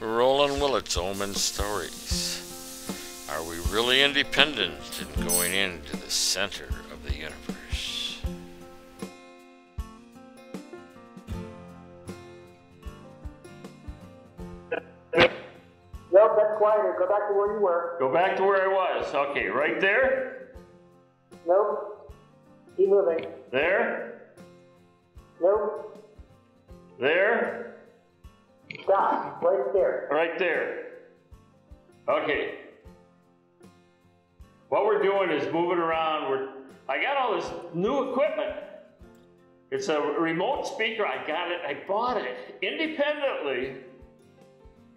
Roland Willits, Omen Stories. Are we really independent in going into the center of the universe? Nope, that's quieter. Go back to where you were. Go back to where I was. Okay, right there? Nope. Keep moving. There? Nope. There? Stop. Right there. Right there. Okay. What we're doing is moving around. I got all this new equipment. It's a remote speaker. I bought it independently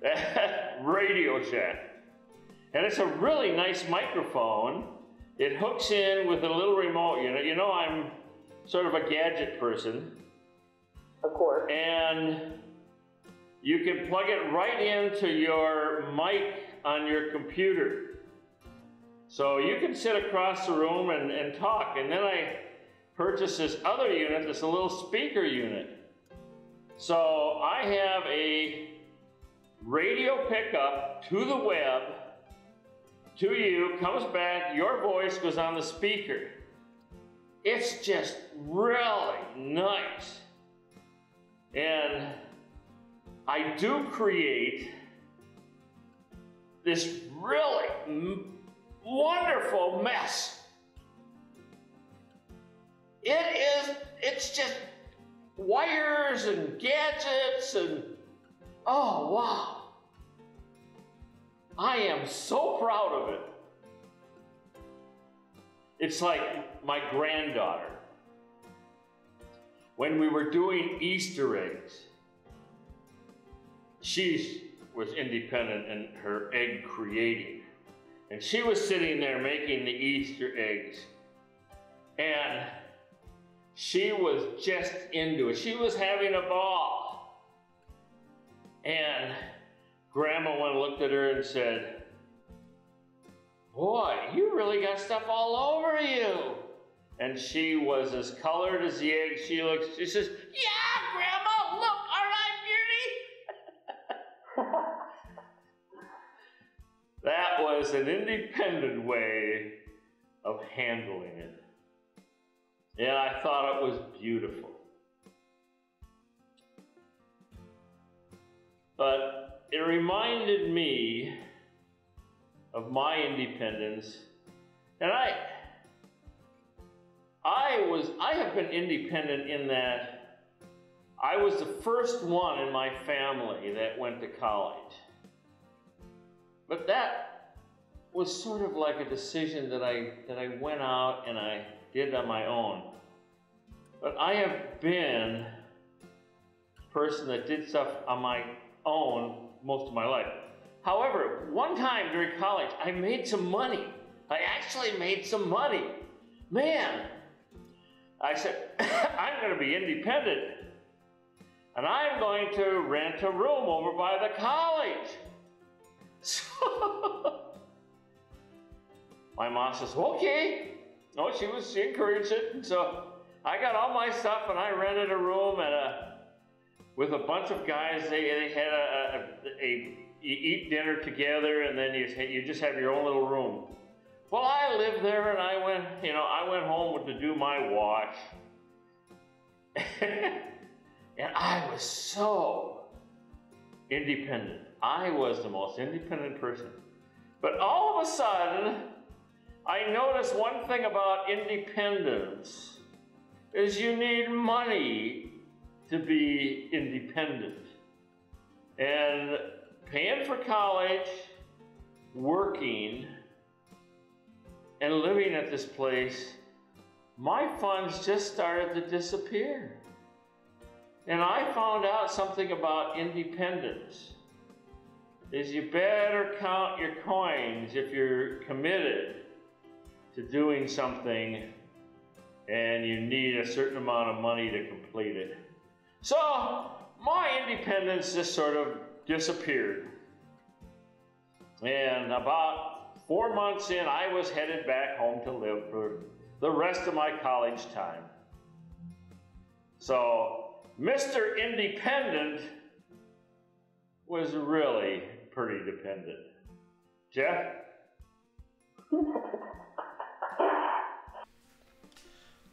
at Radio Shack. And it's a really nice microphone. It hooks in with a little remote unit. You know, I'm sort of a gadget person. Of course. And you can plug it right into your mic on your computer. So you can sit across the room and talk. And then I purchased this other unit, this little speaker unit. So I have a radio pickup to the web, to you, comes back, your voice goes on the speaker. It's just really nice. And I do create this really wonderful mess. It's just wires and gadgets and, oh wow. I am so proud of it. It's like my granddaughter. When we were doing Easter eggs, she was independent in her egg creating. And she was sitting there making the Easter eggs. And she was just into it. She was having a ball. And Grandma went and looked at her and said, "Boy, you really got stuff all over you." And she was as colored as the egg. She says, "Yeah, Grandma, look, aren't I beauty?" That was an independent way of handling it. And I thought it was beautiful. But it reminded me of my independence. And I have been independent in that I was the first one in my family that went to college. But that was sort of like a decision that I went out and I did on my own. But I have been a person that did stuff on my own most of my life. However, one time during college, I made some money. I actually made some money. Man, I said, I'm going to be independent. And I'm going to rent a room over by the college. So my mom says, okay. No, she encouraged it. And so I got all my stuff and I rented a room with a bunch of guys. They had you eat dinner together and then you just have your own little room. Well, I lived there and I went home to do my wash. And I was so independent. I was the most independent person. But all of a sudden, I noticed one thing about independence is you need money to be independent. And paying for college, working, and living at this place, my funds just started to disappear. And I found out something about independence. Is you better count your coins if you're committed to doing something and you need a certain amount of money to complete it. So my independence just sort of disappeared. And about 4 months in, I was headed back home to live for the rest of my college time. So Mr. Independent was really pretty dependent. Jeff?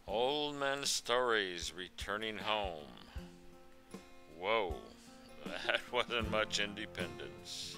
Old man stories returning home. Whoa, that wasn't much independence.